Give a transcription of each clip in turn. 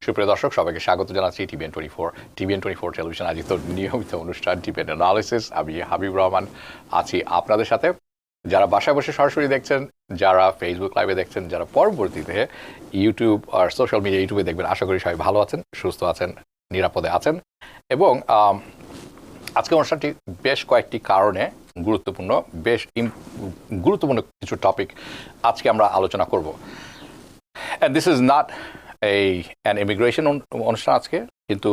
সুপ্রিয় দর্শক সবাইকে স্বাগত জানাচ্ছি টিভিএন24 টেলিভিশন আয়োজিত নিয়মিত অনুষ্ঠান টিভিএন অ্যানালিসিস। আমি হাবিব রহমান আছি আপনাদের সাথে। যারা বাসায় বসে সরাসরি দেখছেন, যারা ফেসবুক লাইভে দেখছেন, যারা পরবর্তীতে ইউটিউব আর সোশ্যাল মিডিয়া ইউটিউবে দেখবেন, আশা করি সবাই ভালো আছেন, সুস্থ আছেন, নিরাপদে আছেন। এবং আজকের অনুষ্ঠানটি বেশ কয়েকটি কারণে গুরুত্বপূর্ণ, বেশ গুরুত্বপূর্ণ কিছু টপিক আজকে আমরা আলোচনা করব। And this is not an immigration অনুষ্ঠান আজকে, কিন্তু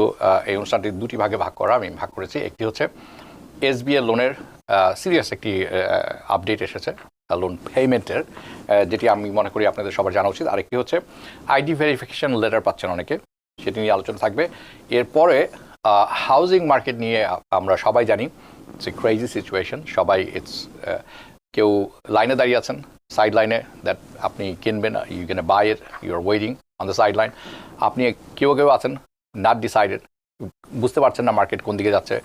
এই অনুষ্ঠানটি দুটি ভাগে ভাগ করা, আমি ভাগ করেছি। একটি হচ্ছে SBA লোনের সিরিয়াস একটি আপডেট এসেছে লোন পেমেন্টের, যেটি আমি মনে করি আপনাদের সবার জানা উচিত। আরেকটি হচ্ছে আইডি ভেরিফিকেশন লেটার পাচ্ছেন অনেকে, সেটি নিয়ে আলোচনা থাকবে। এরপরে হাউজিং মার্কেট নিয়ে আমরা সবাই জানি ইটস এ ক্রেজি সিচুয়েশন। সবাই কেউ লাইনে দাঁড়িয়ে আছেন, সাইড লাইনে, দ্যাট আপনি কিনবেন, you can buy it, you are waiting on the sideline. আপনি কেউ আছেন নট ডিসাইডেড, বুঝতে পারছেন না মার্কেট কোন দিকে যাচ্ছে,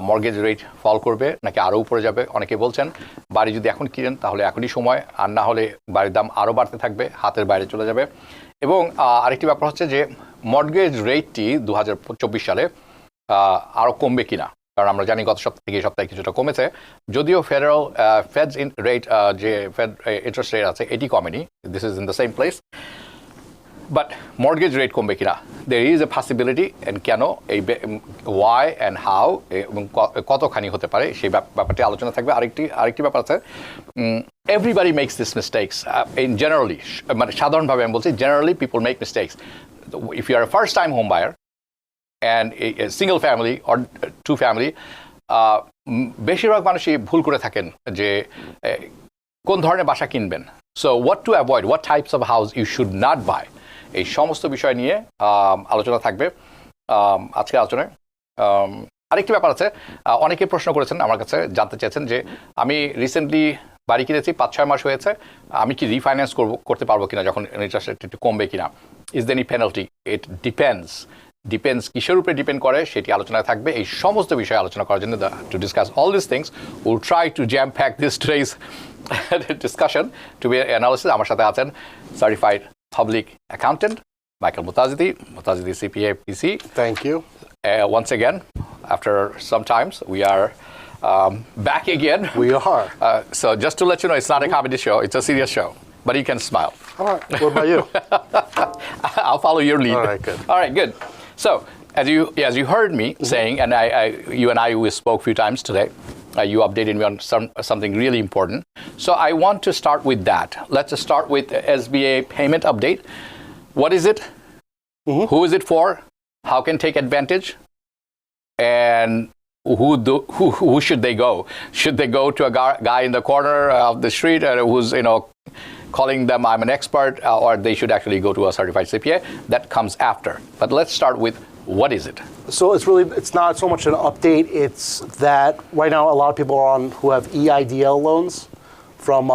মর্গেজ রেট ফল করবে নাকি আরও উপরে যাবে। অনেকে বলছেন বাড়ি যদি এখন কিনেন তাহলে এখনই সময়, আর না হলে বাড়ির দাম আরও বাড়তে থাকবে, হাতের বাইরে চলে যাবে। এবং আরেকটি ব্যাপার হচ্ছে যে মর্গেজ রেটটি 2024 সালে আরও কমবে কিনা, কারণ আমরা জানি গত সপ্তাহ থেকে এই সপ্তাহে কিছুটা কমেছে, যদিও ফেডস রেট, যে ফেড ইন্টারেস্ট রেট আছে এটি কমেনি, this is in the same place, but mortgage rate কমবে কিনা there is a possibility. And কেন, এই ওয়াই অ্যান্ড হাউ এবং কতখানি হতে পারে সেই ব্যাপারটি আলোচনা থাকবে। আরেকটি ব্যাপার আছে, everybody makes this mistakes in generally, মানে সাধারণভাবে আমি বলছি generally people make mistakes. If you are a first time home buyer and a single family or two family, বেশিরভাগ মানুষই ভুল করে থাকেন যে কোন ধরনের বাসা কিনবেন। So what to avoid, what types of house you should not buy, এই সমস্ত বিষয় নিয়ে আলোচনা থাকবে আজকে আলোচনায়। আরেকটি ব্যাপার আছে, অনেকে প্রশ্ন করেছেন আমার কাছে, জানতে চেয়েছেন যে আমি রিসেন্টলি বাড়ি কিনেছি, 5-6 মাস হয়েছে, আমি কি রিফাইন্যান্স করতে পারবো কিনা, যখন ইন্টারেস্ট রেট একটু কমবে কিনা, is than any penalty, it depends কিসের উপরে ডিপেন্ড করে সেটি আলোচনায় থাকবে। এই সমস্ত বিষয়ে আলোচনা করার জন্য to discuss all this things will try to jam pack this today's discussion to be analysis. আমার সাথে আছেন certified public accountant Motazedi CPA PC. Thank you. Once again, after some times, we are back again. We are. So just to let you know, it's not a comedy show, it's a serious show, but you can smile. All right, what about you? I'll follow your lead. All right, good. So as you heard me saying, and you and I we spoke a few times today, you updated me on something really important. So I want to start with that. Let's start with SBA Payment update. What is it? Who is it for? How can take advantage? And who should they go? Should they go to a guy in the corner of the street who's calling them I'm an expert, or they should actually go to a certified CPA? That comes after. But let's start with, what is it? So it's not so much an update, it's that right now a lot of people are on who have EIDL loans from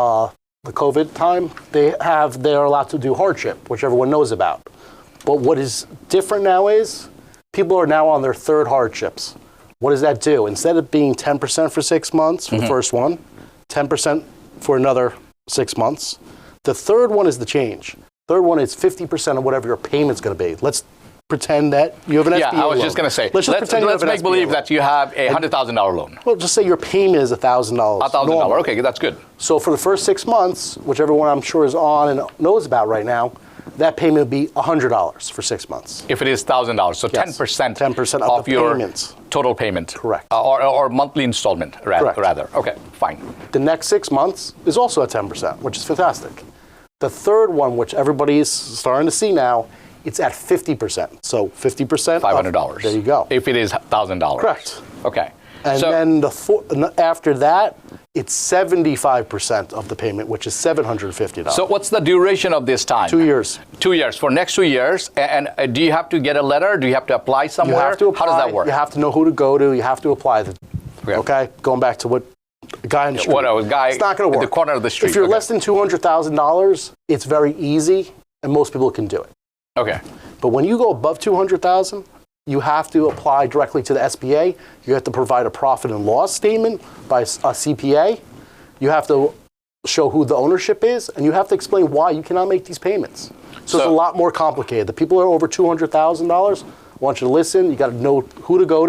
the COVID time. They're allowed to do hardship, which everyone knows about. But what is different now is people are now on their third hardships. What does that do? Instead of being 10% for 6 months for the first one, 10% for another 6 months, the third one is the change. Third one is 50% of whatever your payment's going to be. Let's pretend that you have an SBA loan. Yeah, I was just going to say, let's make believe that you have a $100,000 loan. Well, just say your payment is $1,000. $1,000, okay, that's good. So for the first 6 months, which everyone I'm sure is on and knows about right now, that payment would be $100 for 6 months. If it is $1,000, so yes. 10% of your payments. Total payment. Correct. Or monthly installment, rather. Okay, fine. The next 6 months is also at 10%, which is fantastic. The third one, which everybody's starting to see now, it's at 50%. So 50%. $500. There you go. If it is $1,000. Correct. Okay. And then after that, it's 75% of the payment, which is $750. So what's the duration of this time? 2 years. 2 years. For next 2 years. And do you have to get a letter? Do you have to apply somewhere? You have to apply. How does that work? You have to know who to go to. You have to apply. Okay? Going back to what the guy in the street. It's not going to work. At the corner of the street. If you're less than $200,000, it's very easy, and most people can do it. Okay. But when you go above $200,000, you have to apply directly to the SBA. You have to provide a profit and loss statement by a CPA. You have to show who the ownership is, and you have to explain why you cannot make these payments. So it's a lot more complicated. The people who are over $200,000, I want you to listen. You got to know who to go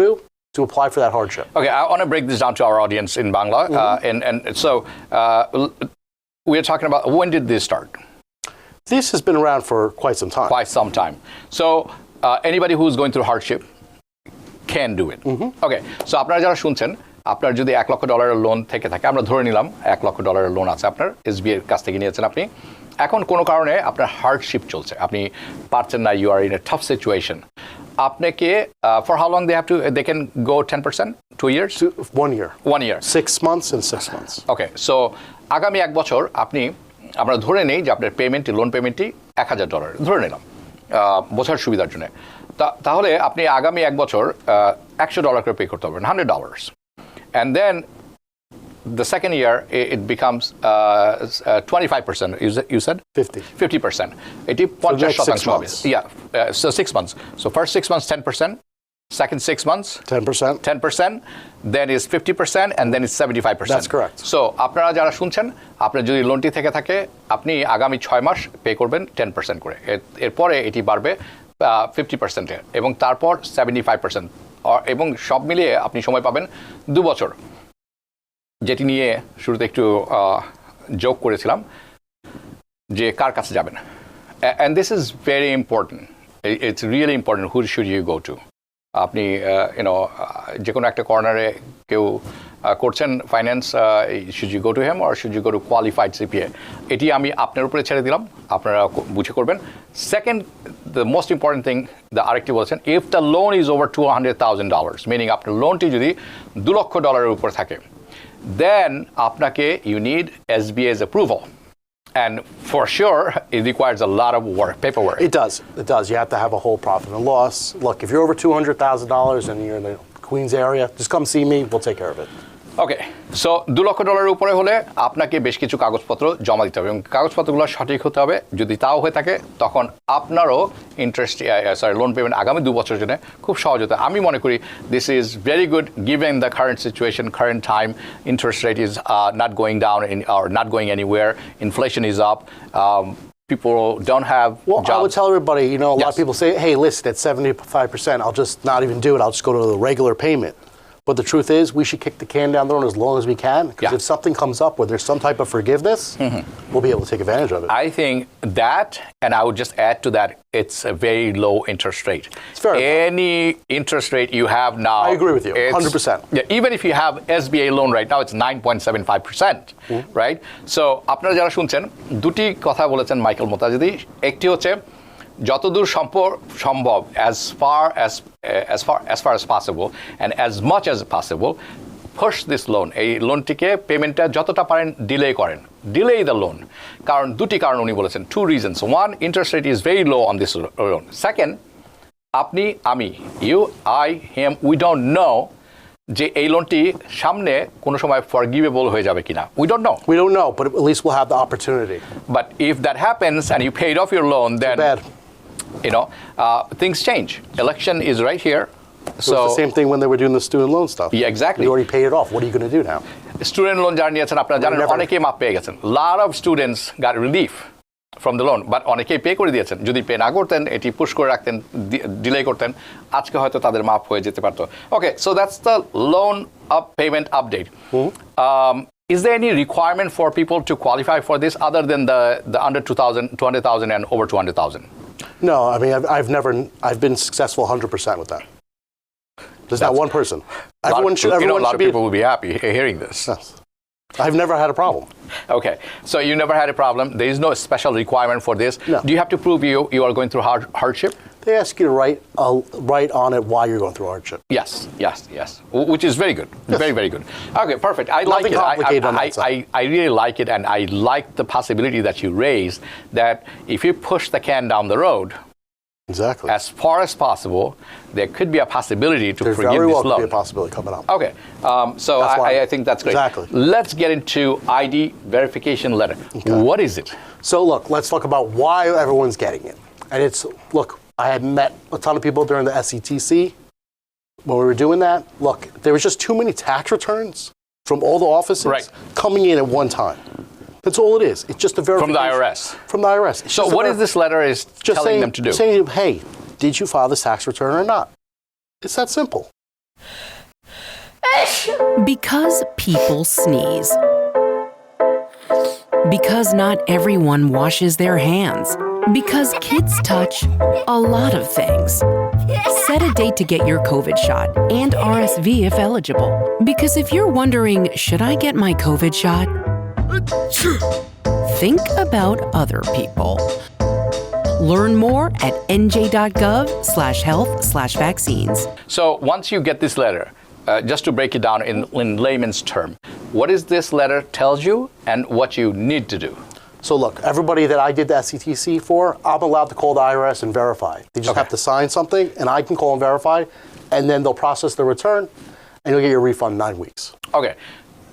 to apply for that hardship. Okay, I want to break this down to our audience in Bangla. And so we're talking about, when did this start? This has been around for quite some time. Quite some time. So anybody who's going through hardship can do it. Okay, so আপনারা যারা শুনছেন, আপনার যদি $1 লক্ষ loan থেকে থাকে, আমরা ধরে নিলাম $1 লক্ষ লোন আছে আপনার, SBA এর কাছ থেকে নিয়েছেন আপনি, এখন কোনো কারণে আপনার হার্ডশিপ চলছে, আপনি পারছেন না, you are in a tough situation, আপনাকে for how long they can go 10%, 2 years? 1 year. 1 year. 6 months and 6 months. Okay, so আগামী 1 বছর আমরা ধরে নেই যে আপনার লোন পেমেন্টটি $1,000 ধরে নিলাম বোঝার সুবিধার জন্য। তাহলে আপনি আগামী 1 বছর $100 করে পে করতে হবে, $100, and then the second year it becomes 25%. You said 50%. এটি 50% হবে। So 6 months. So first 6 months 10%. Second 6 months 10%, then is 50%, and then is 75%. That's correct. So আপনারা যারা শুনছেন, আপনার যদি লোনটি থেকে থাকে, আপনি আগামী 6 মাস পে করবেন 10% করে, এরপরে এটি বাড়বে 50% এবং তারপর 75%, এবং সব মিলিয়ে আপনি সময় পাবেন 2 বছর, যেটি নিয়ে শুরুতে একটু জোক করেছিলাম যে কার কাছে যাবেন। And this is very important. It's really important. Who should you go to? আপনি যে কোনো একটা কর্নারে কেউ করছেন finance, should you go to him or should you go to qualified CPA, এটি আমি আপনার উপরে ছেড়ে দিলাম, আপনারা বুঝে করবেন। Second, the most important thing, আরেকটি বলছেন, if the loan is over $200,000, meaning আপনার লোনটি যদি $2 লক্ষ উপর থাকে, দেন আপনাকে you need SBA's approval. And for sure, it requires a lot of work, paperwork. It does. You have to have a whole profit and loss. Look, if you're over $200,000 and you're in the Queens area, just come see me. We'll take care of it. Okay, so $2 লক্ষ উপরে হলে আপনাকে বেশ কিছু কাগজপত্র জমা দিতে হবে এবং কাগজপত্রগুলো সঠিক হতে হবে। যদি তাও হয়ে থাকে, তখন আপনারও লোন পেমেন্ট আগামী 2 বছরের জন্য খুব সহজ হতে। আমি মনে করি this is very good given the current situation, current time, interest rate is not going down or not going anywhere, inflation is up, people don't have jobs. I would tell everybody, a lot of people say, hey, listen, at 75%, I'll just not even do it. I'll just go to the regular payment. But the truth is, we should kick the can down the road as long as we can, because if something comes up where there's some type of forgiveness, we'll be able to take advantage of it. I think that, and I would just add to that, it's a very low interest rate. It's very low. Any interest rate you have now, I agree with you, 100%. Yeah, even if you have SBA loan right now, it's 9.75%, right? So, আপনারা যারা শুনছেন, দুটি কথা বলেছেন Michael মোতাজেদি। একটি হচ্ছে যতদূর সম্ভব, as far as possible and as much as possible, push this loan. এই লোনটিকে পেমেন্টটা যতটা পারেন delay the loan. কারণ দুটি কারণ উনি বলেছেন, 2 reasons. One, interest rate is very low on this loan. Second, আপনি, আমি, you, I, him, we don't know যে এই লোনটি সামনে কোনো সময় forgivable হয়ে যাবে কিনা. We don't know. We don't know, but at least we'll have the opportunity. But if that happens and you paid off your loan, then things change. Election is right here. So it's the same thing when they were doing the student loan stuff. Yeah, exactly. You already paid it off. What are you going to do now? Student loan যারা নিয়েছেন, আপনারা জানেন অনেকেই মাপ পেয়ে গেছেন. Lot of students got relief from the loan, but অনেকেই pay করে দিয়েছেন। যদি পে না করতেন, এটি পুশ করে রাখতেন, ডিলে করতেন, আজকে হয়তো তাদের মাপ হয়ে যেতে পারতো। Okay, so that's the loan payment update. Is there any requirement for people to qualify for this other than the under 200,000 and over 200,000? No, I mean, I've been successful 100% with that. There's not one person. Everyone should a lot of people will be happy hearing this. Yes. I've never had a problem. Okay, so you never had a problem. There is no special requirement for this. No. Do you have to prove you are going through hardship? They ask you to write on it why you're going through hardship. Yes, which is very good. Yes. Very, very good. Okay, perfect. I like it. I really like it, and I like the possibility that you raised, that if you push the can down the road, exactly, as far as possible, there could be a possibility to There's forgive very this well loan. Could be a possibility coming up. Okay, so I think that's great. Exactly. Let's get into ID verification letter. Okay. What is it? So look, let's talk about why everyone's getting it. And I had met a ton of people during the SETC when we were doing that. Look, there was just too many tax returns from all the offices coming in at one time. That's all it is. It's just a verification. From the IRS? From the IRS. It's So what is this letter is just telling them to do? Saying, hey, did you file this tax return or not? It's that simple. Because people sneeze. Because not everyone washes their hands. Because kids touch a lot of things. Set a date to get your COVID shot and RSV if eligible. Because if you're wondering, should I get my COVID shot? Think about other people. Learn more at nj.gov/health/vaccines. So once you get this letter, just to break it down in layman's term, what is this letter tells you and what you need to do? So look, everybody that I did the SCTC for, I'm allowed to call the IRS and verify. They just have to sign something, and I can call and verify, and then they'll process the return, and you'll get your refund in 9 weeks. Okay.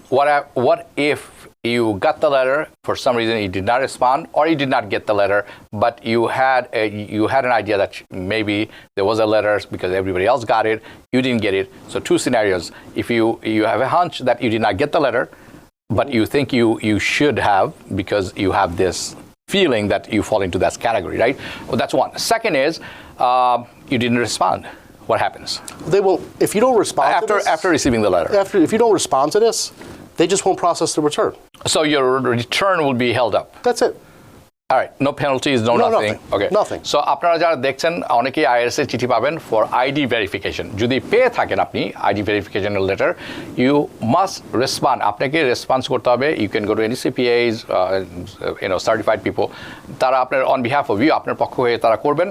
What if you got the letter, for some reason you did not respond, or you did not get the letter, but you had an idea that maybe there was a letter because everybody else got it, you didn't get it. So two scenarios. If you have a hunch that you did not get the letter, but you think you should have because you have this feeling that you fall into that category, right? Well, that's one. Second is you didn't respond. What happens? They will, if you don't respond to this, after receiving the letter. if you don't respond to this, they just won't process the return. So your return will be held up. That's it. All right, no penalties, no nothing. Okay. Nothing. So আপনারা যারা দেখছেন অনেকেই IRS এর চিঠি পাবেন for ID verification. যদি পেয়ে থাকেন আপনি ID verification letter, you must respond. আপনাকে রেসপন্স করতে হবে. You can go to any CPAs, certified people. তারা আপনার on behalf of you আপনার পক্ষ হয়ে তারা করবেন.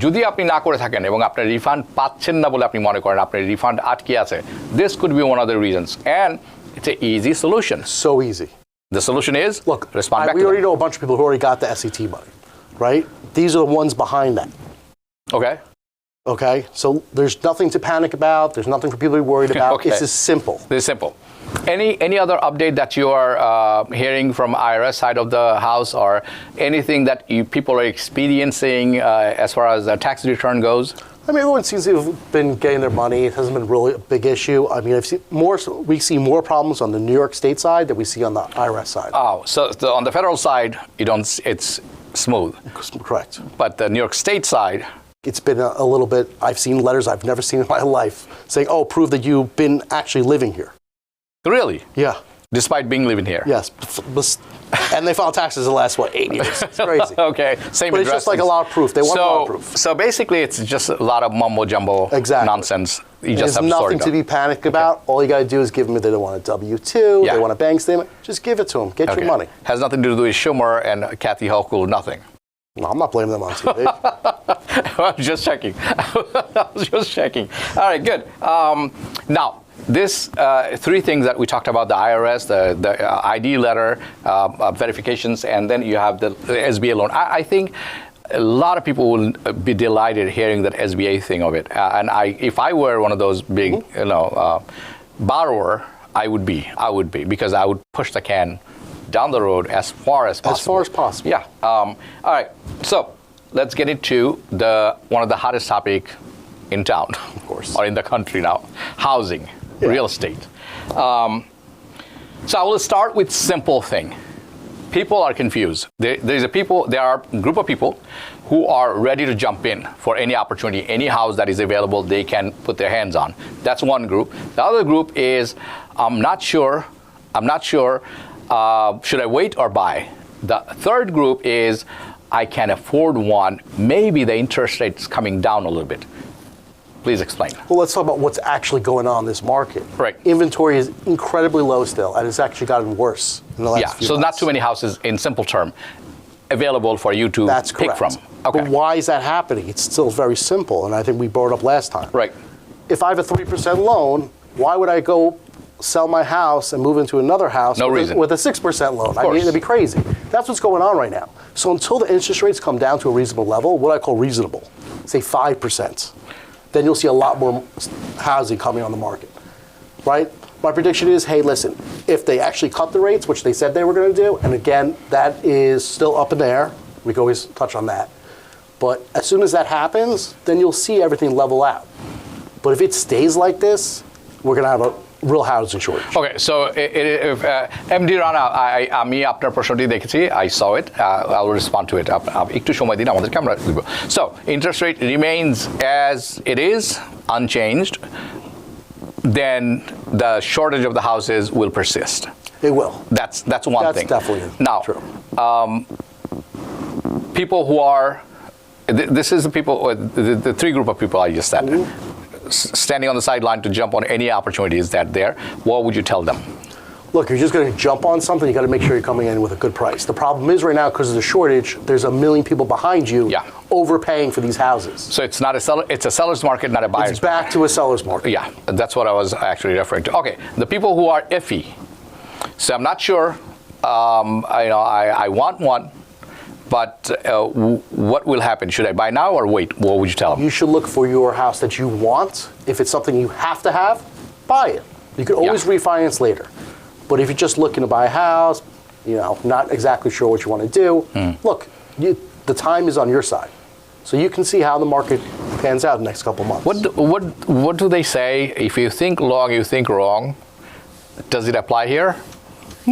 যদি আপনি না করে থাকেন এবং আপনার রিফান্ড পাচ্ছেন না বলে আপনি মনে করেন আপনার রিফান্ড আটকে আছে, this could be one of the reasons. And it's an easy solution. So easy. The solution is, respond back we to already them. know a bunch of people who already got the SET money, right? These are the ones behind that. Okay. Okay? So there's nothing to panic about. There's nothing for people to be worried about. Okay. It's just simple. It's simple. Any other update that you are hearing from IRS side of the house, or anything that people are experiencing as far as the tax return goes? I mean, everyone seems to have been getting their money. It hasn't been really a big issue. I mean, we see more problems on the New York State side than we see on the IRS side. Oh, so on the federal side, it's smooth. Correct. But the New York State side, it's been a little bit, I've seen letters I've never seen in my life saying, oh, prove that you've been actually living here. Really? Yeah. Despite being living here? Yes. And they filed taxes the last, 8 years? It's crazy. Okay, same But address. it's just like a lot of proof. They want a lot of proof. So basically, it's just a lot of mumbo-jumbo nonsense. You just have There's nothing to be panicked about. All you got to do is give them if they want a W-2, they want a bank statement. Just give it to them. Get your money. Has nothing to do with Schumer and Kathy Hochul, nothing. No, I'm not blaming them on TV. I was just checking. All right, good. Now, this three things that we talked about, the IRS, the ID letter, verifications, and then you have the SBA loan. I think a lot of people will be delighted hearing that SBA thing of it. And if I were one of those big, borrower, I would be, because I would push the can down the road as far as possible. As far as possible. Yeah. All right. So let's get into one of the hottest topic in town, of course, or in the country now, housing. Real estate. So I will start with simple thing. People are confused. There are a group of people who are ready to jump in for any opportunity, any house that is available, they can put their hands on. That's one group. The other group is, I'm not sure, should I wait or buy? The third group is, I can afford one. Maybe the interest rate is coming down a little bit. Please explain. Well, let's talk about what's actually going on in this market. Right. Inventory is incredibly low still, and it's actually gotten worse in the last few months. So not too many houses, in simple term, available for you to pick from. Okay. But why is that happening? It's still very simple, and I think we brought it up last time. Right. If I have a 3% loan, why would I go sell my house and move into another house with a 6% loan? I mean, it'd be crazy. That's what's going on right now. So until the interest rates come down to a reasonable level, what I call reasonable, say 5%, then you'll see a lot more housing coming on the market, right? My prediction is, hey, listen, if they actually cut the rates, which they said they were going to do, and again, that is still up in the air. We can always touch on that. But as soon as that happens, then you'll see everything level out. But if it stays like this, we're going to have real housing shortage. Okay, so MD Rana, আমি আপনার প্রশ্নটি দেখেছি, I saw it, I will respond to it. একটু সময় দিন আমাদেরকে, আমরা দিব. So, interest rate remains as it is, unchanged, then the shortage of the houses will persist. It will. That's one thing. That's definitely now, true. People who are, this is the people, the three group of people I just said, standing on the sideline to jump on any opportunities that there, what would you tell them? Look, you're just going to jump on something, you got to make sure you're coming in with a good price. The problem is right now, because of the shortage, there's a million people behind you overpaying for these houses. So it's a seller's market, not a buyer's market. It's back to a seller's market. Yeah, that's what I was actually referring to. Okay, the people who are iffy. So I'm not sure, I want one, but what will happen? Should I buy now or wait? What would you tell them? You should look for your house that you want. If it's something you have to have, buy it. You can always refinance later. But if you're just looking to buy a house, not exactly sure what you want to do, look, the time is on your side. So you can see how the market pans out in the next couple of months. What do they say? If you think long, you think wrong. Does it apply here?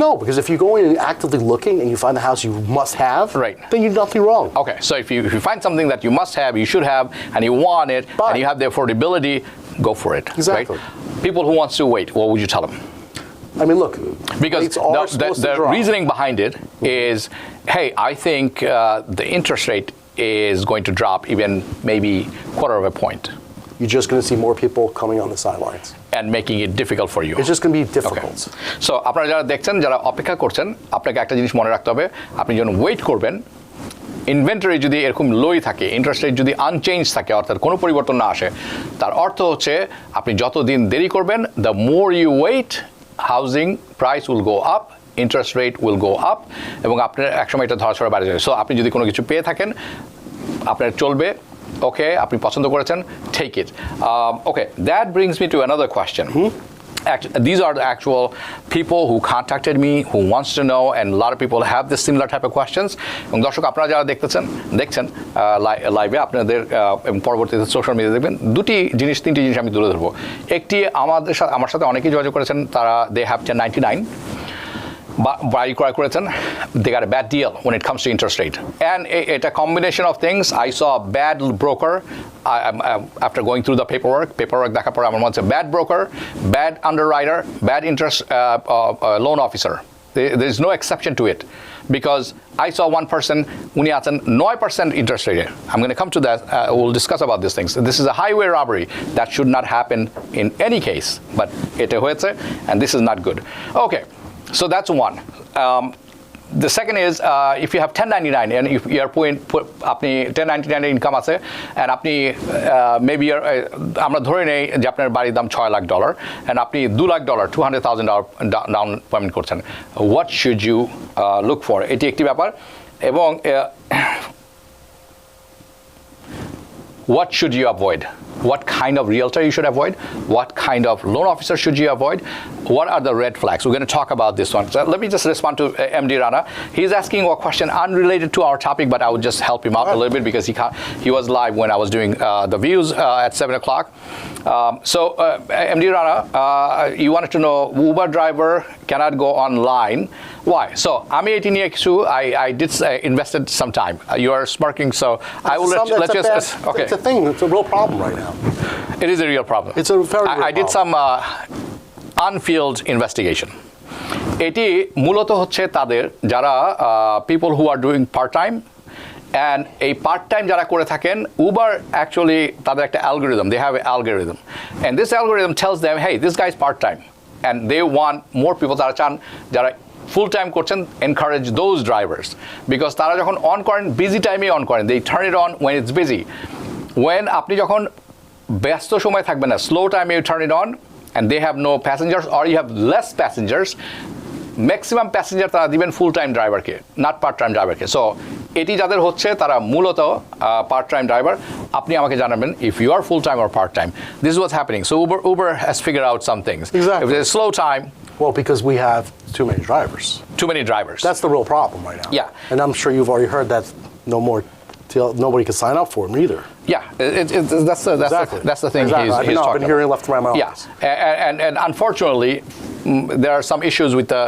No, because if you're going and actively looking and you find the house you must have, then you did nothing wrong. Okay, so if you find something that you must have, you should have, and you want it, and you have the affordability, go for it. Exactly. Right? People who wants to wait, what would you tell them? I mean, look, because the reasoning behind it is, hey, I think the interest rate is going to drop even maybe quarter of a point. You're just going to see more people coming on the sidelines. And making it difficult for you. It's just going to be difficult. Okay. So আপনারা যারা দেখছেন, যারা অপেক্ষা করছেন, আপনাকে একটা জিনিস মনে রাখতে হবে, আপনি যখন ওয়েট করবেন, ইনভেন্টরি যদি এরকম লোই থাকে, ইন্টারেস্ট রেট যদি আনচেঞ্জ থাকে, অর্থাৎ কোনো পরিবর্তন না আসে, তার অর্থ হচ্ছে আপনি যত দিন দেরি করবেন, the more you wait, housing price will go up, interest rate will go up, এবং আপনার একসময় এটা ধরাছোঁড়া বাড়ে যাবে. সো আপনি যদি কোনো কিছু পেয়ে থাকেন, আপনার চলবে. Okay, আপনি পছন্দ করেছেন, take it. Okay, that brings me to another question. These are the actual people who contacted me, who wants to know, and a lot of people have this similar type of questions. এবং দর্শক, আপনারা যারা দেখছেন লাইভে, আপনাদের পরবর্তীতে social media দেখবেন, তিনটি জিনিস আমি তুলে ধরবো. একটি, আমার সাথে অনেকেই যোগাযোগ করেছেন, তারা they have 1099 বাড়ি ক্রয় করেছেন, they got a bad deal when it comes to interest rate. And it's a combination of things. I saw a bad broker after going through the paperwork দেখার পর আমার মনে হচ্ছে bad broker, bad underwriter, bad interest loan officer. There is no exception to it. Because I saw one person, উনি আছেন 9% interest rate. I'm going to come to that. We'll discuss about these things. This is a highway robbery that should not happen in any case. But এটা হয়েছে, and this is not good. Okay. So that's one. The second is, if you have 1099 and if you are আপনি 1099 এর income আছে, and আপনি maybe আমরা ধরে নেই যে আপনার বাড়ির দাম $6 লাখ, and আপনি $2 লাখ, $200,000 ডাউন পেমেন্ট করছেন, what should you look for? এটি একটি ব্যাপার. এবং what should you avoid? What kind of realtor you should avoid? What kind of loan officer should you avoid? What are the red flags? We're going to talk about this one. So let me just respond to MD Rana. He's asking a question unrelated to our topic, but I would just help him out a little bit because he was live when I was doing the views at 7 o'clock. So MD Rana, you wanted to know Uber driver cannot go online. Why? So আমি এটি নিয়ে কিছু I did invested some time. You are smirking, so I will let you. Okay. It's a thing. It's a real problem right now. It is a real problem. It's a very real I did some on-field investigation. এটি মূলত হচ্ছে তাদের যারা people who are doing part-time, and এই part-time যারা করে থাকেন, Uber actually তাদের একটা algorithm. They have an algorithm, and this algorithm tells them, hey, this guy is part-time, and they want more people তারা চান যারা full time করছেন, encourage those drivers, because তারা যখন অন করেন, busy time অন করেন, they turn it on when it's busy. When আপনি যখন ব্যস্ত সময় থাকবেন না, slow time you turn it on, and they have no passengers or you have less passengers, maximum passenger তারা দিবেন full time driverকে, not part time driverকে. So এটি যাদের হচ্ছে তারা মূলত part time driver. আপনি আমাকে জানাবেন if you are full time or part time. This is what's happening. So Uber has figured out some things. Exactly. If there's slow time. Well, because we have too many drivers. Too many drivers. That's the real problem right now. Yeah. And I'm sure you've already heard that no more till nobody can sign up for them either. Yeah, that's the thing Exactly. he's I've talking been hearing left and right in my about. office. Yeah, and unfortunately, there are some issues with the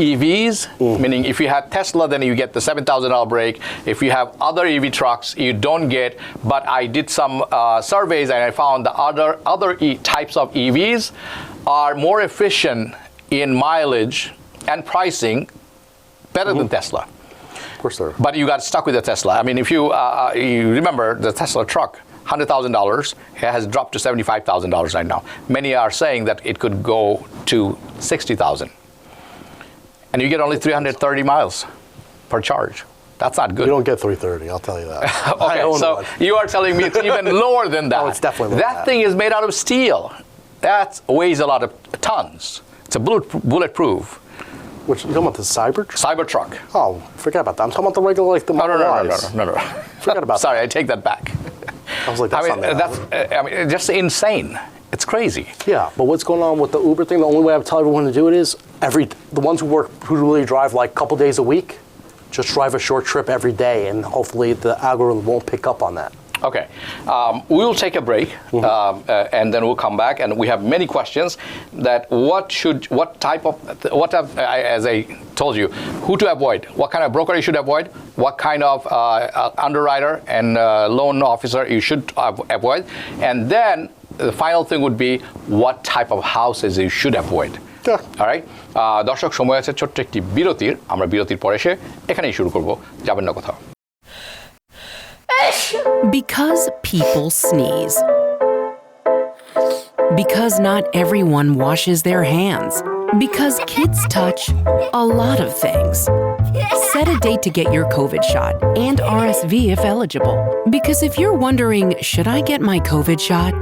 EVs, meaning if you have Tesla, then you get the $7,000 break. If you have other EV trucks, you don't get. But I did some surveys and I found the other types of EVs are more efficient in mileage and pricing better than Tesla. Of course, sir. But you got stuck with the Tesla. I mean, if you remember the Tesla truck, $100,000, it has dropped to $75,000 right now. Many are saying that it could go to $60,000. And you get only 330 miles per charge. That's not good. You don't get 330, I'll tell you that. Okay, so you are telling me it's even lower than that. Oh, it's definitely lower than that. Thing is made out of steel. That weighs a lot of tons. It's a bulletproof. Which, you talking about the Cybertruck. Oh, forget about that. I'm talking about the regular, like the Model Ys. No. Forget about Sorry, I take that back. I was like, that's just insane. It's crazy. Yeah, but what's going on with the Uber thing? The only way I would tell everyone to do it is the ones who really drive like a couple days a week, just drive a short trip every day, and hopefully the algorithm won't pick up on that. Okay, we will take a break, and then we'll come back, and we have many questions. That as I told you, who to avoid, what kind of broker you should avoid, what kind of underwriter and loan officer you should avoid, and then the final thing would be what type of houses you should avoid. Yeah. All right, দর্শক সময় আছে ছোট্ট একটি বিরতির, আমরা বিরতির পরে এসে এখানেই শুরু করব, যাবেন না কোথাও। Because people sneeze. Because not everyone washes their hands. Because kids touch a lot of things. Set a date to get your COVID shot and RSV if eligible. Because if you're wondering, should I get my COVID shot?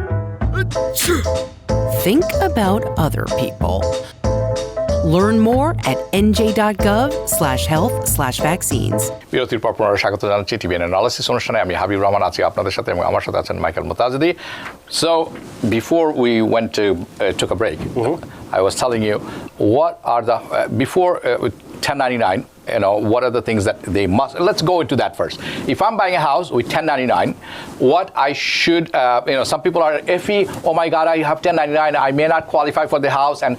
Think about other people. Learn more at nj.gov/health/vaccines. বিরতির পর পুনরায় স্বাগত জানাচ্ছি TV analysis অনুষ্ঠানে। আমি হাবিব রহমান আছি আপনাদের সাথে এবং আমার সাথে আছেন Michael মোতাজেদি। So before we went to took a break, I was telling you what are the before 1099. What are the things that they must? Let's go into that first. If I'm buying a house with 1099, what I should, some people are iffy. Oh my God, I have 1099. I may not qualify for the house, and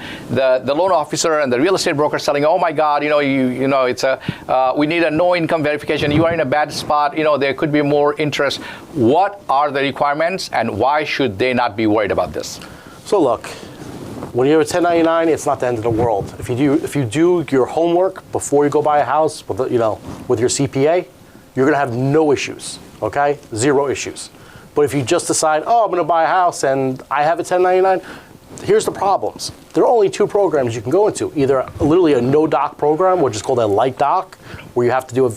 the loan officer and the real estate broker selling. Oh my God, it's we need a no income verification. You are in a bad spot. There could be more interest. What are the requirements, and why should they not be worried about this? So look. When you're a 1099, it's not the end of the world. If you do your homework before you go buy a house with your CPA, you're gonna have no issues. Okay, 0 issues. But if you just decide, oh, I'm gonna buy a house and I have a 1099, here's the problems. There are only 2 programs you can go into. Either literally a no-doc program, which is called a light doc, where you have to do a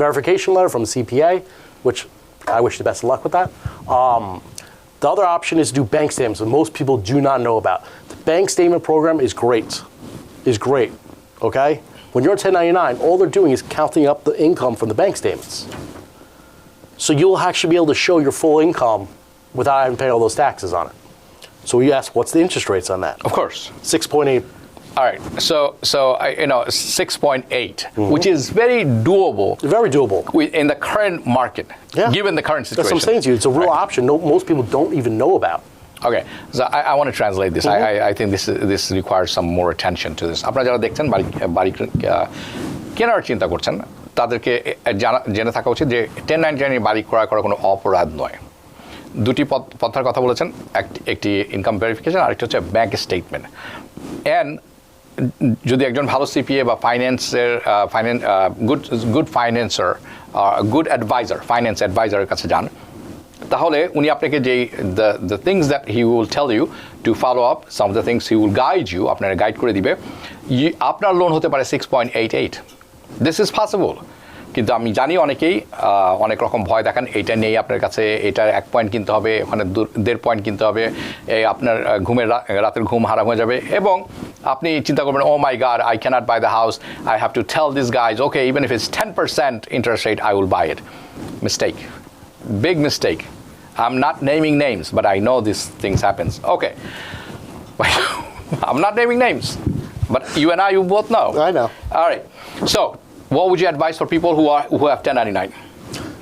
verification letter from a CPA, which I wish the best of luck with that. The other option is to do bank statements, that most people do not know about. The bank statement program is great, okay? When you're a 1099, all they're doing is counting up the income from the bank statements. So you'll actually be able to show your full income without having to pay all those taxes on it. So you ask, what's the interest rates on that? Of course. 6.8. All right, so 6.8, which is very doable. Very doable. In the current market, given the current situation. That's what I'm saying to you. It's a real option most people don't even know about. Okay, so I want to translate this. I think this requires some more attention to this. আপনারা যারা দেখছেন বাড়ি কেনার চিন্তা করছেন, তাদেরকে জেনে থাকা উচিত যে 1099 বাড়ি ক্রয় করা কোনো অপরাধ নয়। দুটি পন্থার কথা বলেছেন, একটি ইনকাম ভেরিফিকেশন, আরেকটি হচ্ছে ব্যাংক স্টেটমেন্ট। এন্ড যদি একজন ভালো সিপিএ বা good financer, good adviser, finance অ্যাডভাইজারের কাছে যান, তাহলে উনি আপনাকে যেই the things that he will tell you to follow up, some of the things he will guide you, আপনারা গাইড করে দিবে, আপনার লোন হতে পারে 6.88. This is possible. কিন্তু আমি জানি অনেকেই অনেক রকম ভয় দেখান, এইটা নেই আপনার কাছে, এটার 1 পয়েন্ট কিনতে হবে, ওখানে 1.5 পয়েন্ট কিনতে হবে, আপনার রাতের ঘুম হারাম হয়ে যাবে, এবং আপনি চিন্তা করবেন, oh my God, I cannot buy the house, I have to tell these guys, okay, even if it's 10% interest rate, I will buy it. Mistake. Big mistake. I'm not naming names, but I know these things happens. Okay. I'm not naming names, but you and you both know. I know. All right. So, what would you advise for people who have 1099?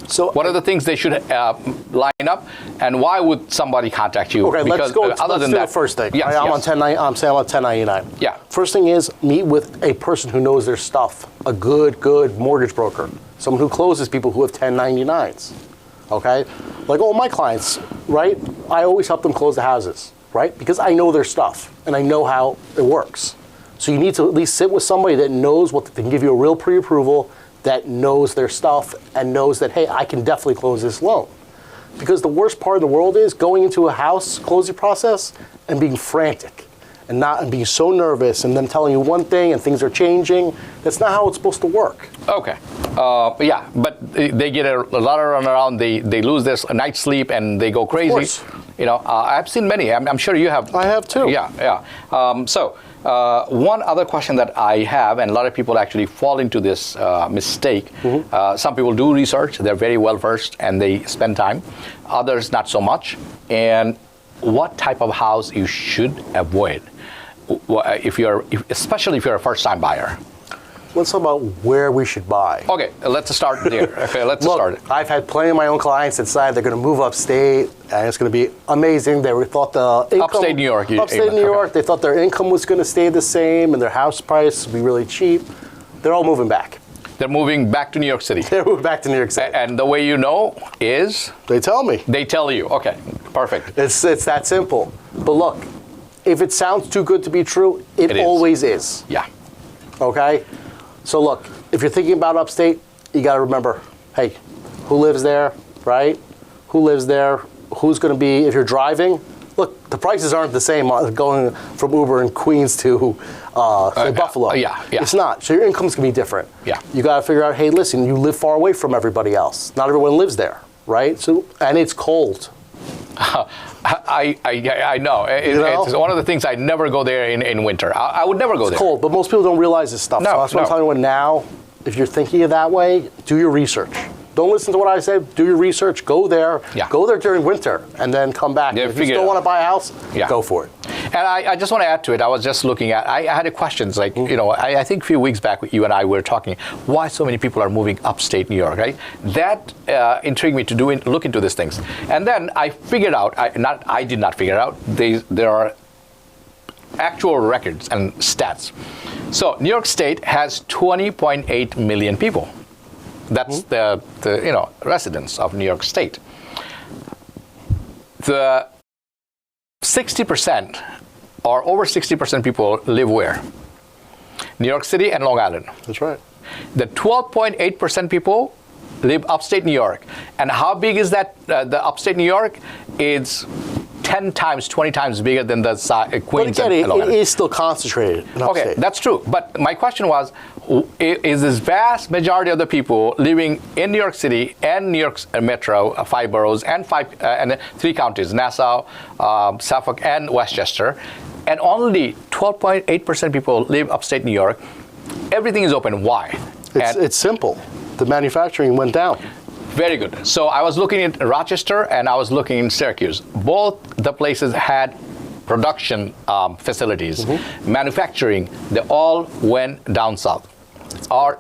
So what are the things they should line up, and why would somebody contact you? Okay, let's go. Let's do the first thing. Yes, I'm yes. I'm saying I'm on 1099. Yeah. First thing is meet with a person who knows their stuff, a good mortgage broker, someone who closes people who have 1099s. Okay, like all my clients, right? I always help them close the houses, right? Because I know their stuff and I know how it works. So you need to at least sit with somebody that knows what they can give you a real pre-approval, that knows their stuff and knows that, hey, I can definitely close this loan. Because the worst part of the world is going into a house closing process and being frantic and being so nervous and them telling you one thing and things are changing. That's not how it's supposed to work. Okay. Yeah, but they get a lot of runaround. They lose their night's sleep and they go crazy. Of course. You know, I've seen many. I'm sure you have. I have too. Yeah. One other question that I have, and a lot of people actually fall into this mistake. Some people do research, they're very well versed, and they spend time. Others, not so much. And what type of house you should avoid, especially if you're a first-time buyer? Let's talk about where we should buy. Okay, let's start there. Okay, let's start it. I've had plenty of my own clients that decide they're going to move upstate, and it's going to be amazing. They thought the income... Upstate New York. Upstate New York. They thought their income was going to stay the same, and their house price would be really cheap. They're all moving back. They're moving back to New York City. They're moving back to New York City. And the way you know is? They tell me. They tell you. Okay, perfect. It's that simple. But look, if it sounds too good to be true, it always is. Yeah. Okay? So look, if you're thinking about upstate, you got to remember, hey, who lives there, right? Who lives there? Who's going to be, if you're driving, look, the prices aren't the same going from Uber in Queens to say Buffalo. Yeah. It's not. So your income's going to be different. Yeah. You got to figure out, hey, listen, you live far away from everybody else. Not everyone lives there, right? So, and it's cold. I know. It's one of the things I never go there in winter. I would never go there. It's cold, but most people don't realize this stuff. So that's what I'm telling you now. If you're thinking of that way, do your research. Don't listen to what I say. Do your research. Go there. Yeah. Go there during winter, and then come back. Yeah, if you still want to buy a house, go for it. And I just want to add to it. I was just looking at. I had a questions like I think a few weeks back you and I were talking why so many people are moving upstate New York. Right? That intrigued me to look into these things. And then I figured out. I did not figure out. There are actual records and stats. So New York State has 20.8 million people. That's the residents of New York State. The 60% or over 60% people live where? New York City and Long Island. That's right. The 12.8% people live upstate New York. And how big is that? The upstate New York is 10 times, 20 times bigger than the Queens but again, and Long Island. It is still concentrated in upstate. Okay, that's true. But my question was, is this vast majority of the people living in New York City and New York Metro, 5 boroughs and 3 counties, Nassau, Suffolk, and Westchester, and only 12.8% people live upstate New York, everything is open. Why? It's simple. The manufacturing went down. Very good. So I was looking at Rochester and I was looking in Syracuse. Both the places had production facilities, manufacturing. They all went down south.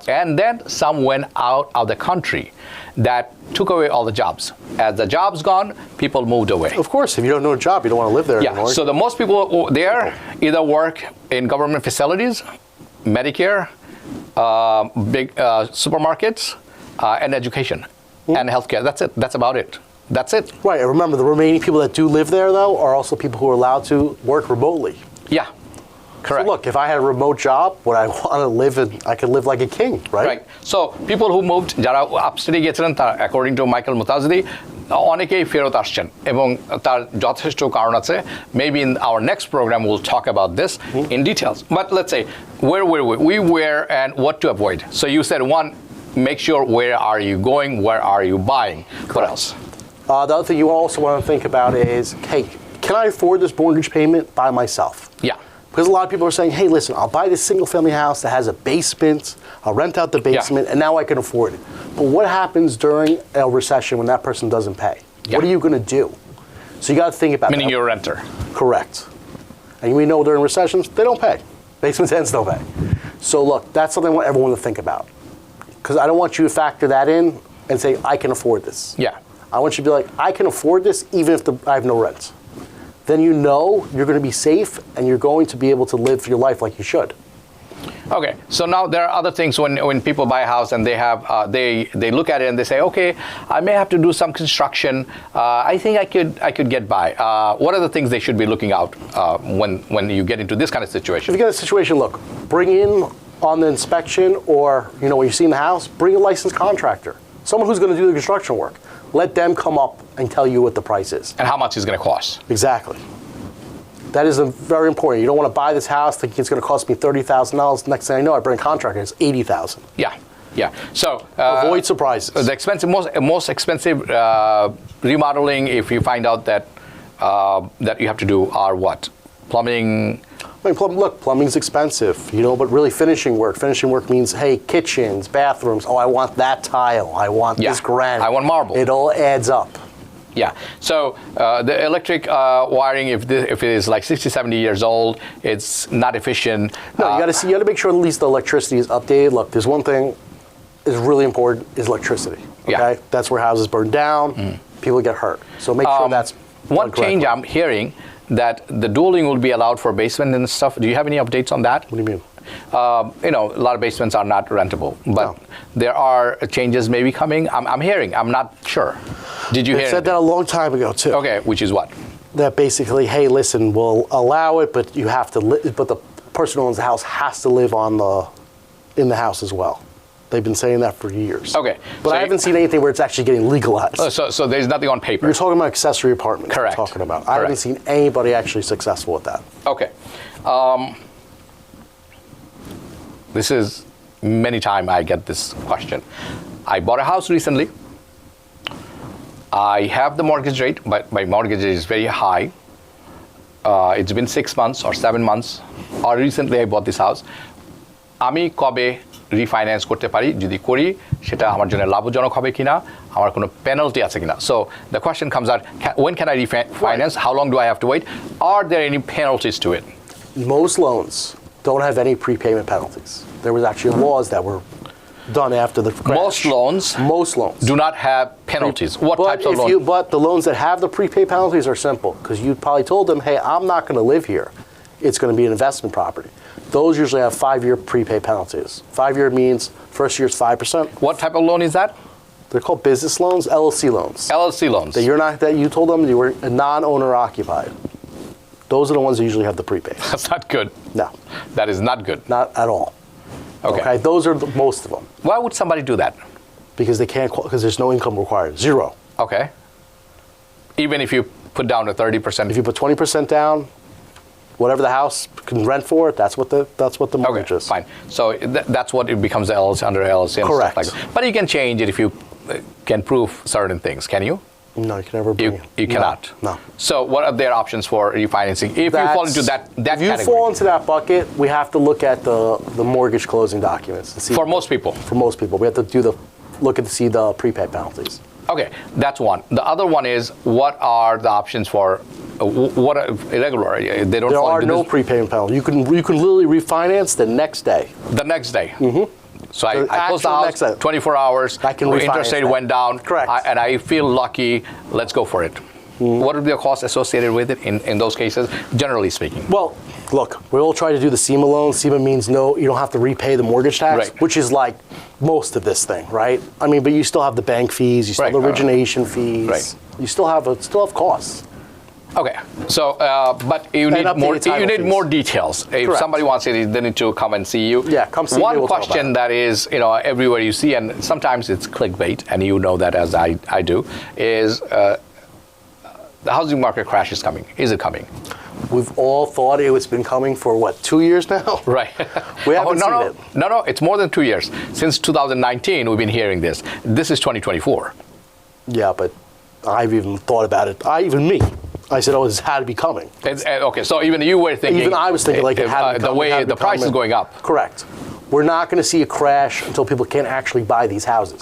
And then some went out of the country. That took away all the jobs. As the jobs gone, people moved away. Of course, if you don't know a job, you don't want to live there anymore. So the most people there either work in government facilities, Medicare, big supermarkets, and education. And healthcare. That's it. That's about it. That's it. Right. And remember, the remaining people that do live there, though, are also people who are allowed to work remotely. Yeah. Correct. So look, if I had a remote job, would I want to live I could live like a king, right? Right. So people who moved, যারা upstate গেছিলেন, according to Michael Motazedi, অনেকেই ফেরত আসছেন এবং তার যথেষ্ট কারণ আছে. Maybe in our next program we'll talk about this in details. But let's say, where were we? We were, and what to avoid. So you said one, make sure where are you going, where are you buying. Correct. What else? The other thing you also want to think about is, hey, can I afford this mortgage payment by myself? Yeah. Because a lot of people are saying, hey, listen, I'll buy this single-family house that has a basement, I'll rent out the basement, and now I can afford it. But what happens during a recession when that person doesn't pay? What are you going to do? So you got to think about that. Meaning you're a renter. Correct. And we know during recessions, they don't pay. Basement tenants don't pay. So look, that's something I want everyone to think about. Because I don't want you to factor that in and say, I can afford this. Yeah. I want you to be like, I can afford this even if I have no rent. Then you know you're going to be safe and you're going to be able to live your life like you should. Okay, so now there are other things when people buy a house and they have they look at it and they say, okay, I may have to do some construction. I think I could get by. What are the things they should be looking out when you get into this kind of situation? If you get a situation, look, bring in on the inspection or when you're seeing the house, bring a licensed contractor, someone who's going to do the construction work. Let them come up and tell you what the price is. And how much it's going to cost. Exactly. That is very important. You don't want to buy this house thinking it's going to cost me $30,000. Next thing I know, I bring a contractor, it's $80,000. Yeah. So avoid surprises. The most expensive remodeling, if you find out that that you have to do, are what? Plumbing. I mean, look, plumbing's expensive, but really finishing work. Finishing work means, hey, kitchens, bathrooms. Oh, I want that tile. I want this granite. I want marble. It all adds up. Yeah. So the electric wiring, if it is like 60, 70 years old, it's not efficient. No, you got to make sure at least the electricity is updated. Look, there's one thing is really important is electricity. Okay, Yeah. That's where houses burn down. People get hurt. So make sure that's one done change correctly. I'm hearing that the dueling will be allowed for basement and stuff. Do you have any updates on that? What do you mean? A lot of basements are not rentable, but there are changes maybe coming. I'm hearing. I'm not sure. Did you They hear? said that a long time ago too. Okay, which is what? That basically, hey, listen, we'll allow it, but you have to. But the person who owns the house has to live in the house as well. They've been saying that for years. Okay, but so I haven't seen anything where it's actually getting legalized. So there's nothing on paper. You're talking about accessory apartments. Correct. You're talking about. I haven't seen anybody actually successful with that. Okay. This is many times I get this question. I bought a house recently. I have the mortgage rate, but my mortgage rate is very high. It's been 6 months or 7 months, or recently I bought this house. আমি কবে refinance করতে পারি, যদি করি সেটা আমার জন্য লাভজনক হবে কিনা, আমার কোনো পেনাল্টি আছে কিনা? So the question comes out, when can I refinance? How long do I have to wait? Are there any penalties to it? Most loans don't have any prepayment penalties. There was actually laws that were done after the crash. Most loans do not have penalties. What types of loans? But the loans that have the prepay penalties are simple because you probably told them, hey, I'm not going to live here. It's going to be an investment property. Those usually have 5-year prepay penalties. 5-year means first year is 5%. What type of loan is that? They're called business loans, LLC loans. LLC loans. That you told them you were non-owner occupied. Those are the ones that usually have the prepay. That's not good. No. That is not good. Not at all. Okay. Those are most of them. Why would somebody do that? Because they can't. Because there's no income required. Zero. Okay. Even if you put down a 30%. If you put 20% down, whatever the house can rent for, that's what the mortgage is. Fine. So that's what it becomes the LLC under LLC and Correct. stuff like that. But you can change it if you can prove certain things. Can you? No, you can never bring it. You cannot. No. So what are their options for refinancing? If you fall into that if you category. fall into that bucket, we have to look at the mortgage closing documents to see. For most people. For most people, we have to look at to see the prepay penalties. Okay, that's one. The other one is, what are the options for what are irregular? They don't. There fall are into no this. prepayment penalties. You can literally refinance the next day. The next day. Mm-hmm. So I closed the house, 24 hours, I can refinance interest rate that. went down, Correct. And I feel lucky, let's go for it. What are the costs associated with it in those cases, generally speaking? Well, look, we all try to do the SEMA loan. SEMA means you don't have to repay the mortgage tax, Right. which is like most of this thing, right? I mean, but you still have the bank fees, you still have the origination fees, Right. you still have costs. Okay, so but you need more details. If Correct. somebody wants it, they need to come and see you. Yeah, come see me, One we'll talk question about that is, everywhere you see, and sometimes it's clickbait, and you know that as I do, is the housing market crash is coming. Is it coming? We've all thought it's been coming for, 2 years now? Right. We haven't seen it. No, it's more than 2 years. Since 2019, we've been hearing this. This is 2024. Yeah, but I've even thought about it. I said, this had to be coming. Okay, so even you were thinking. Even I was thinking it had to be the coming. way the price is going up. Correct. We're not going to see a crash until people can't actually buy these houses.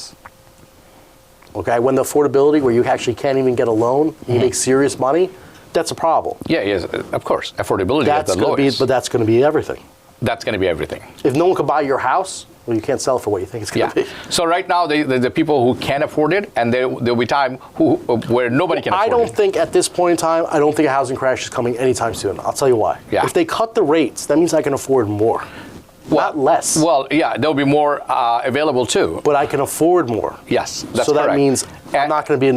Okay, when the affordability, where you actually can't even get a loan, you make serious money, that's a problem. Yeah, yes, of course. Affordability at the lowest. But that's going to be everything. That's going to be everything. If no one can buy your house, Well, you can't sell it for what you think it's going to be. So right now, the people who can afford it, and there'll be time where nobody can afford it. I don't think at this point in time, I don't think a housing crash is coming anytime soon. I'll tell you why. Yeah. If they cut the rates, that means I can afford more, not less. Well, yeah, there'll be more available too. But I can afford more. Yes, that's so correct. that means I'm not going to be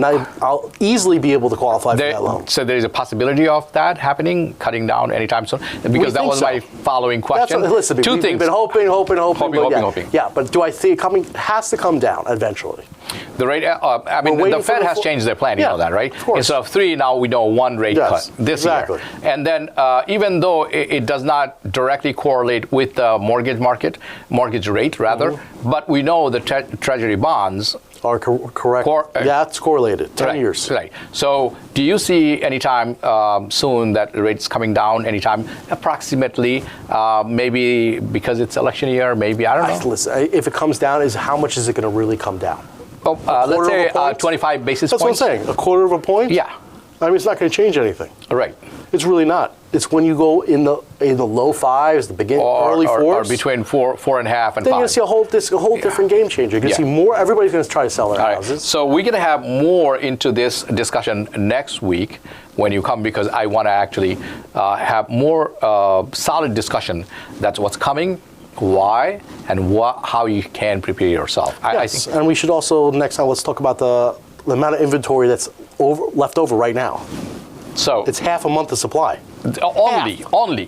I'll easily be able to qualify for that loan. So there is a possibility of that happening, cutting down anytime soon? Because that was my following question. Listen, Two things. We've been hoping. Hoping. Yeah, but do I see it coming? Has to come down eventually. The rate, I mean, the Fed has changed their plan, you know that, right? Of course. Instead of 3, now we know 1 rate cut this exactly. year. And then even though it does not directly correlate with the mortgage market, mortgage rate rather, but we know the treasury bonds are correct. It's correlated, 10 years. Right. So do you see anytime soon that the rates coming down anytime approximately, maybe because it's election year, maybe, I don't know. Listen, if it comes down, how much is it going to really come down? Let's say 25 basis That's points. That's what I'm saying. A quarter of a point? Yeah. I mean, it's not going to change anything. Right. It's really not. It's when you go in the low 5s, the early 4s. Or between 4.5 and 5. Then you're going to see a whole different game changer. You're going to see more. Everybody's going to try to sell their houses. So we're going to have more into this discussion next week when you come, because I want to actually have more solid discussion. That's what's coming, why, and how you can prepare yourself. I think. And we should also, next time, let's talk about the amount of inventory that's left over right now. So it's half a month of supply. Only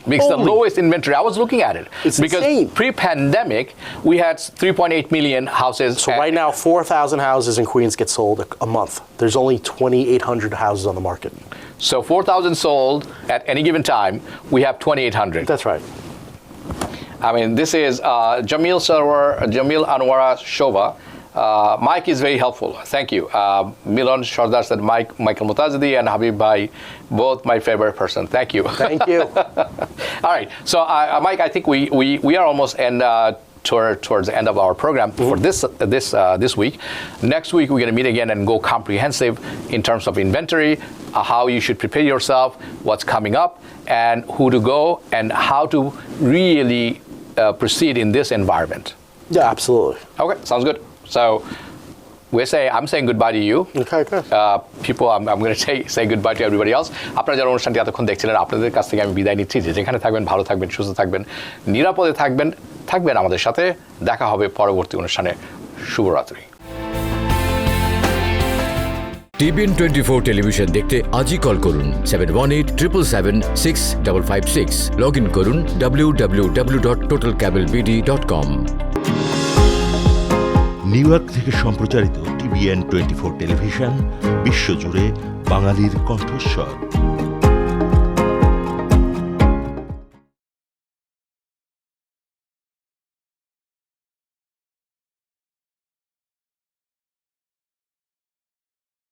because the lowest inventory. I was looking at it. It's because insane. Pre-pandemic, we had 3.8 million houses. So right now, 4,000 houses in Queens get sold a month. There's only 2,800 houses on the market. So 4,000 sold at any given time. We have 2,800. That's right. I mean, this is Jamil Anwara Shova. Mike is very helpful. Thank you. Milan Shardar said Michael Motazedi and Habib Bhai, both my favorite person. Thank you. Thank you. All right. So, Mike, I think we are almost towards the end of our program for this week. Next week, we're going to meet again and go comprehensive in terms of inventory, how you should prepare yourself, what's coming up, and who to go, and how to really proceed in this environment. Yeah, absolutely. Okay, sounds good. So I'm saying goodbye to you. Okay, good. People, I'm going to say goodbye to everybody else. আপনারা যারা অনুষ্ঠানটি এতক্ষণ দেখছিলেন, আপনাদের কাছ থেকে আমি বিদায় নিচ্ছি। যেখানে থাকবেন, ভালো থাকবেন, সুস্থ থাকবেন, নিরাপদে থাকবেন আমাদের সাথে। দেখা হবে পরবর্তী অনুষ্ঠানে। শুভরাত্রি। TBN 24 টেলিভিশন দেখতে আজই কল করুন 7187776556। লগ ইন করুন www.totalcablebd.com। নিউ ইয়র্ক থেকে সম্প্রচারিত TBN 24 টেলিভিশন বিশ্বজুড়ে বাঙালির কণ্ঠস্বর।